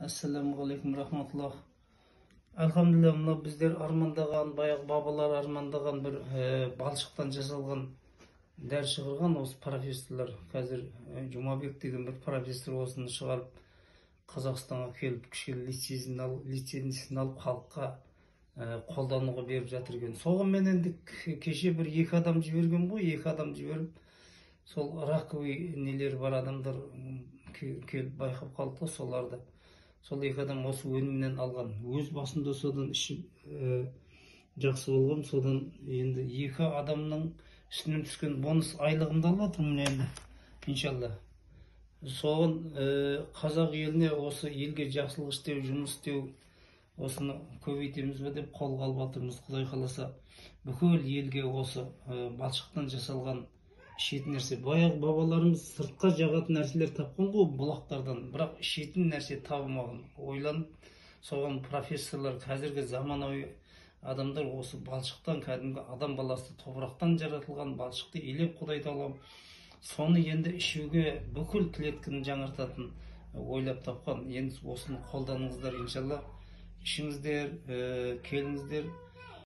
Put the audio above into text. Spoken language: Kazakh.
Assalamu alaikum rahmatullah. Elhamdülillah mына bizler armandаған, баяғы бабалар армандаған bir балшықтан жасалған дәрі шығарған осы профессорлар. Қазір Жұмабек деген bir профессор осыны шығарып Қазақстанға келіп кішкене лицензиясын алып халыққа қолдануға беріп жатыр екен. Соған мен енді кеше бір екі адам жіберген ғой, екі адам жіберіп сол раковый нелері бар адамдар келіп байқап қалды, соларды. Сол екі адам осы өнімнен алған. Өз басында содан ішім жақсы болған. Содан енді екі адамның үстінен түскен бонус айлығымды алып жатырмын енді, иншалла. Соған қазақ еліне осы елге жақсылық істеу, жұмыс істеу, осыны көбейтеміз бе деп қолға алып жатырмыз. Құдай қаласа бүкіл елге осы балшықтан жасалған ішетін нәрсе. Баяғы бабаларымыз сыртқа жағатын нәрселер тапқан ғой бұлақтардан, бірақ ішетін нәрсе табылмаған. Ойланып, соған профессорлар, қазіргі заманауи адамдар осы балшықтан, кәдімгі адам баласы топырақтан жаратылған балшықты елеп Құдай тағала соны енді ішуге бүкіл клетканы жаңартатын ойлап тапқан. Енді осыны қолданыңыздар, иншалла. Ішіңіздер, келіңіздер.